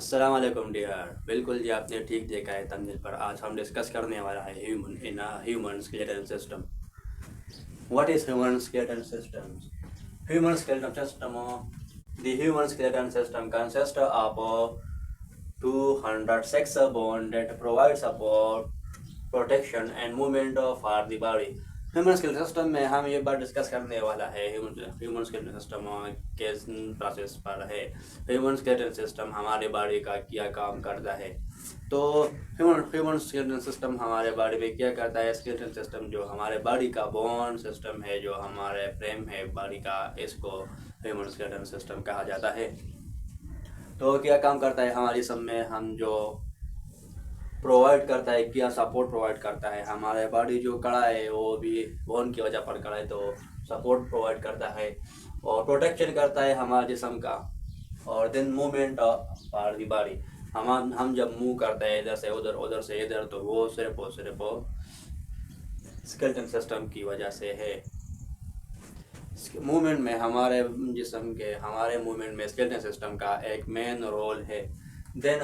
अस्सलाम वालेकुम डियर। बिल्कुल जी, आपने ठीक देखा है तंजिल पर। आज हम डिस्कस करने वाला है human skeletal system. What is human skeletal system? Human skeleton system. The human skeleton system consists of 206 bones that provide support, protection and movement for the body. Human skeleton system में हम ये बात discuss करने वाला है human skeleton system के process पर है। ह्यूमन स्केलेटन सिस्टम हमारे बॉडी का क्या काम करता है। तो ह्यूमन स्केलेटन सिस्टम हमारे बॉडी में क्या करता है। स्केलेटन सिस्टम जो हमारे बॉडी का बोन सिस्टम है, जो हमारे फ्रेम है बॉडी का, इसको ह्यूमन स्केलेटन सिस्टम कहा जाता है। तो क्या काम करता है हमारी सब में, हम जो प्रोवाइड करता है, क्या सपोर्ट प्रोवाइड करता है। हमारे बॉडी जो कड़ा है वो भी बोन की वजह पर कड़ा है, तो सपोर्ट प्रोवाइड करता है और प्रोटेक्शन करता है हमारे जिस्म का। और then movement for the body, हम जब मूव करते हैं इधर से उधर, उधर से इधर, तो वो सिर्फ स्केलेटन सिस्टम की वजह से है। मूवमेंट में हमारे जिस्म के मूवमेंट में स्केलेटन सिस्टम का एक मेन रोल है। देन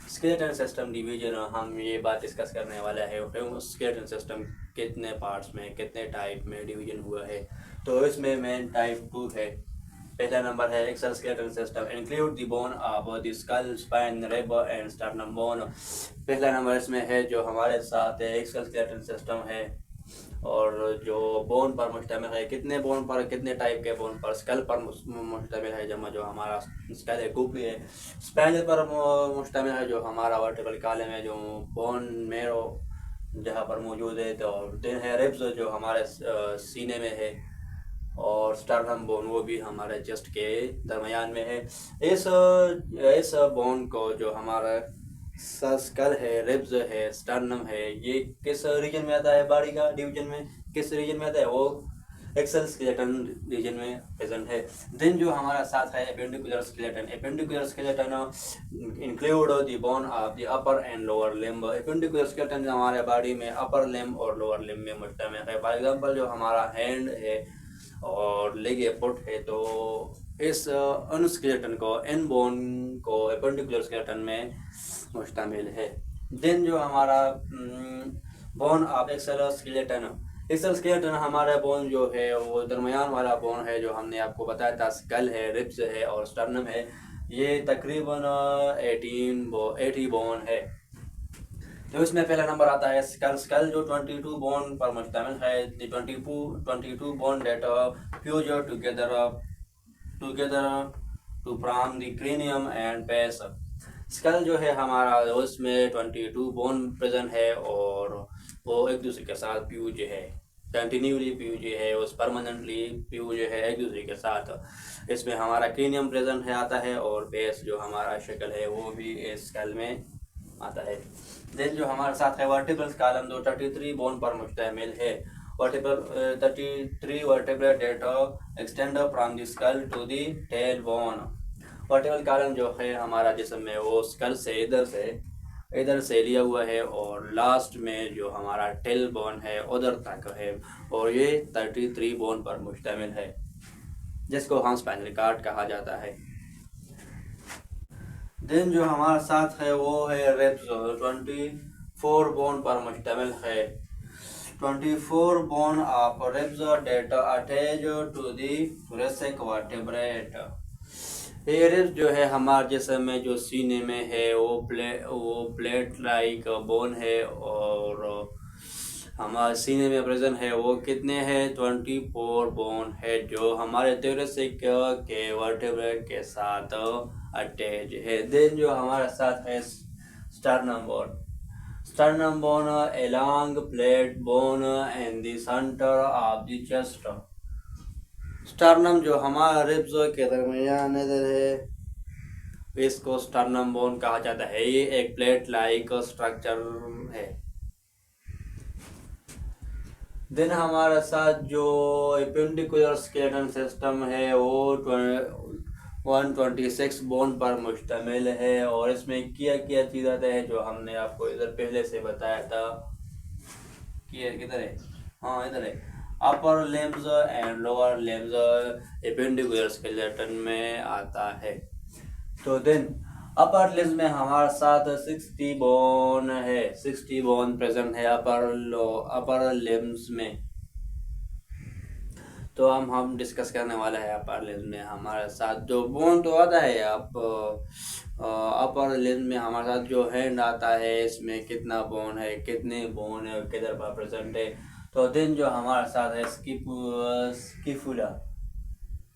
स्केलेटन सिस्टम डिवीजन, हम ये बात डिस्कस करने वाला है स्केलेटन सिस्टम कितने पार्ट्स में, कितने टाइप में डिवीजन हुआ है। तो इसमें मेन टाइप 2 है। पहला नंबर है axial skeleton system, include the bone of the skull, spine, rib and sternum bone. पहला नंबर इसमें है जो हमारे साथ एक्सल स्केलेटन सिस्टम है, और जो बोन पर मुश्तमिल है, कितने बोन पर, कितने टाइप के बोन पर। स्कल पर मुश्तमिल है, जमा जो हमारा स्कल है, कुपली है। स्पाइन पर मुश्तमिल है, जो हमारा वर्टिकल कॉलम है, जो बोन मेरो जहाँ पर मौजूद है। तो दिन है रिब्स, जो हमारे सीने में है। और स्टर्नम बोन, वो भी हमारे चेस्ट के दरमियान में है। इस बोन को, जो हमारा स्कल है, रिब्स है, स्टर्नम है, ये किस रीजन में आता है बॉडी का डिवीजन में, किस रीजन में आता है, वो एक्सल स्केलेटन रीजन में प्रेजेंट है। देन जो हमारा साथ है appendicular skeleton. Appendicular skeleton include the bone of the upper and lower limb. Appendicular skeleton हमारे बॉडी में अपर लिम्ब और लोअर लिम्ब में मुश्तमिल है। फॉर एग्जांपल जो हमारा हैंड है और लेग या फुट है, तो इस अन स्केलेटन को, इन बोन को एपेंडिकुलर स्केलेटन में मुश्तमिल है। देन जो हमारा bone of axial skeleton. Axial skeleton हमारा बोन जो है वो दरमियान वाला बोन है, जो हमने आपको बताया था, स्कल है, रिब्स है और स्टर्नम है। ये तकरीबन 80 बोन है। तो इसमें पहला नंबर आता है स्कल। स्कल जो 22 बोन पर मुश्तमिल है। 22 bone that fuse together to form the cranium and base. Skull जो है हमारा, उसमें 22 बोन प्रेजेंट है और वो एक दूसरे के साथ फ्यूज है, कंटिन्यूली फ्यूज है, उस परमानेंटली फ्यूज है एक दूसरे के साथ। इसमें हमारा क्रेनियम प्रेजेंट है, आता है, और बेस जो हमारा शक्ल है वो भी इस स्कल में आता है। देन जो हमारे साथ है वर्टिब्रल कॉलम, जो 33 बोन पर मुश्तमिल है। Vertebral 33 vertebral that extend from the skull to the tail bone. Vertebral column जो है हमारा जिस्म में, वो स्कल से इधर से लिया हुआ है, और लास्ट में जो हमारा टेल बोन है उधर तक है, और ये 33 बोन पर मुश्तमिल है, जिसको हम स्पाइनल कॉर्ड कहा जाता है। देन जो हमारा साथ है वो है रिब्स, 24 बोन पर मुश्तमिल है। 24 bone of ribs that attach to the thoracic vertebrate। ये रिब्स जो है हमारे जिस्म में, जो सीने में है, वो प्लेट लाइक बोन है, और हमारे सीने में प्रेजेंट है। वो कितने हैं? 24 बोन है, जो हमारे thoracic के वर्टेब्रेट के साथ अटैच है। देन जो हमारे साथ है sternum bone. Sternum bone a long plate bone in the center of the chest। Sternum जो हमारा रिब्स के दरमियान इधर है, इसको स्टर्नम बोन कहा जाता है। ये एक प्लेट लाइक स्ट्रक्चर है। देन हमारे साथ जो एपेंडिकुलर स्केलेटन सिस्टम है वो 126 बोन पर मुश्तमिल है, और इसमें क्या चीज़ आता है, जो हमने आपको इधर पहले से बताया था। किधर है? हाँ, इधर है। Upper limbs and lower limbs appendicular skeleton में आता है। तो देन अपर लिम्स में हमारे साथ 60 बोन है, 60 बोन प्रेजेंट है अपर लिम्स में। तो हम डिस्कस करने वाला है अपर लिम्स में हमारे साथ जो बोन तो आता है। अपर लिम्स में हमारे साथ जो हैंड आता है, इसमें कितना बोन है, कितने बोन है, किधर पर प्रेजेंट है। तो देन जो हमारे साथ है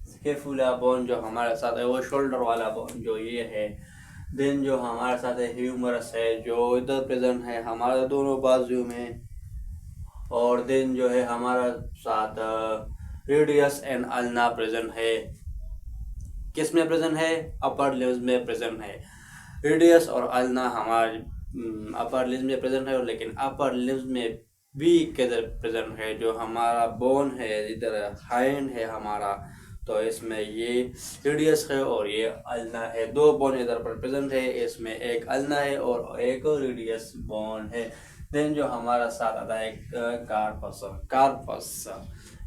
स्किफुला बोन जो हमारे साथ है, वो शोल्डर वाला बोन जो ये है। देन जो हमारे साथ है ह्यूमरस है, जो इधर प्रेजेंट है हमारे दोनों बाजू में। और देन जो है हमारा साथ रेडियस एंड अल्ना प्रेजेंट है। किस में प्रेजेंट है? अपर लिम्स में प्रेजेंट है। रेडियस और अल्ना हमारे अपर लिम्स में प्रेजेंट है, लेकिन अपर लिम्स में भी किधर प्रेजेंट है, जो हमारा बोन है इधर हैंड है हमारा, तो इसमें ये रेडियस है और ये अल्ना है। दो बोन इधर पर प्रेजेंट है, इसमें एक अल्ना है और एक रेडियस बोन है। देन जो हमारा साथ आता है कार्पस,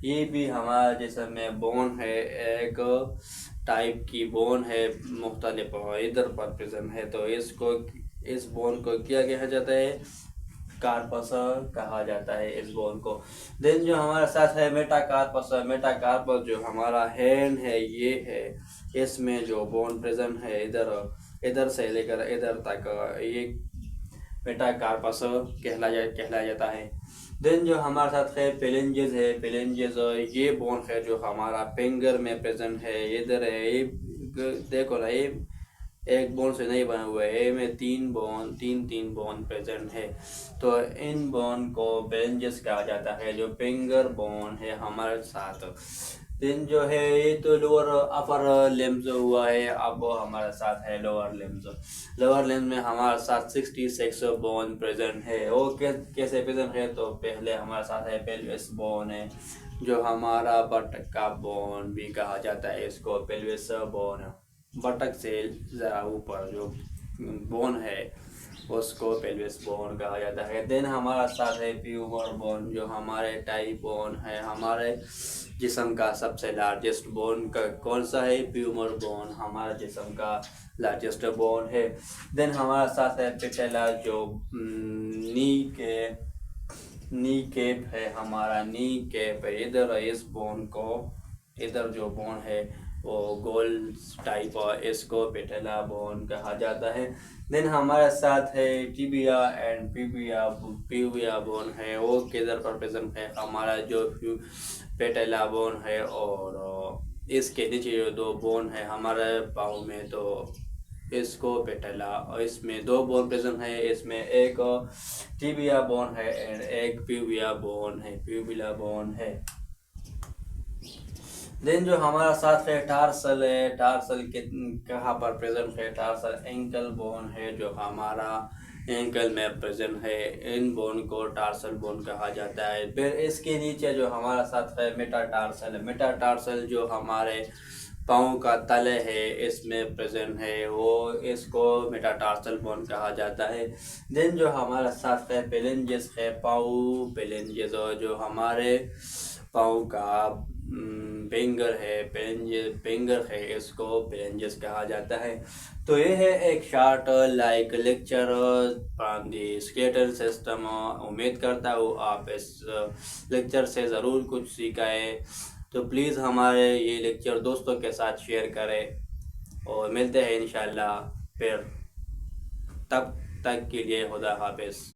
ये भी हमारा जिसम में बोन है, एक टाइप की बोन है, मुख्तलिफ इधर पर प्रेजेंट है। तो इस बोन को क्या कहा जाता है? कार्पस कहा जाता है इस बोन को। देन जो हमारे साथ है मेटाकार्पस जो हमारा हैंड है ये है, इसमें जो बोन प्रेजेंट है इधर से लेकर इधर तक, ये मेटाकार्पस कहलाया जाता है। देन जो हमारे साथ है पेलेंजेस ये बोन है जो हमारा फिंगर में प्रेजेंट है, इधर है। ये देखो ना, ये एक बोन से नहीं बना हुआ है, में तीन बोन प्रेजेंट है। तो इन बोन को पेलेंजेस कहा जाता है, जो फिंगर बोन है हमारे साथ। देन जो है ये तो लोअर अपर लिम्स हुआ है। अब हमारे साथ है लोअर लिम्स में हमारे साथ 66 बोन प्रेजेंट है। वो कैसे प्रेजेंट है? तो पहले हमारे साथ है पेल्विस बोन है, जो हमारा बटक का बोन भी कहा जाता है इसको। पेल्विस बोन, बटक से ज़रा ऊपर जो बोन है उसको पेल्विस बोन कहा जाता है। देन हमारा साथ है प्यूमर बोन, जो हमारे टाइप बोन है। हमारे जिस्म का सबसे लार्जेस्ट बोन का कौन सा है? प्यूमर बोन हमारा जिस्म का लार्जेस्ट बोन है। देन हमारा साथ है पेटेला, जो नी कैप है हमारा। नी कैप है इधर, इस बोन को इधर जो बोन है वो गोल टाइप, इसको पेटेला बोन कहा जाता है। देन हमारे साथ है टिबिया एंड प्यूबिया बोन है, वो किधर पर प्रेजेंट है? हमारा जो पेटेला बोन है, और इसके नीचे जो दो बोन है हमारे पाँव में, तो इसको पेटेला, और इसमें दो बोन प्रेजेंट है। इसमें एक टिबिया बोन है एंड एक प्यूबिला बोन है। देन जो हमारा साथ है टार्सल कहाँ पर प्रेजेंट है? टार्सल एंकल बोन है, जो हमारा एंकल में प्रेजेंट है। इन बोन को टार्सल बोन कहा जाता है। फिर इसके नीचे जो हमारा साथ है मेटाटार्सल जो हमारे पाँव का तले है इसमें प्रेजेंट है, वो इसको मेटाटार्सल बोन कहा जाता है। देन जो हमारा साथ है पेलेंजेस है, पेलेंजेस जो हमारे पाँव का फिंगर है, इसको पेलेंजेस कहा जाता है। तो ये है एक short like lecture from the skeletal system. उम्मीद करता हूँ आप इस लेक्चर से ज़रूर कुछ सीखा है। तो प्लीज़ हमारे ये लेक्चर दोस्तों के साथ शेयर करें, और मिलते हैं इंशाल्लाह फिर। तब तक के लिए खुदा हाफिज़।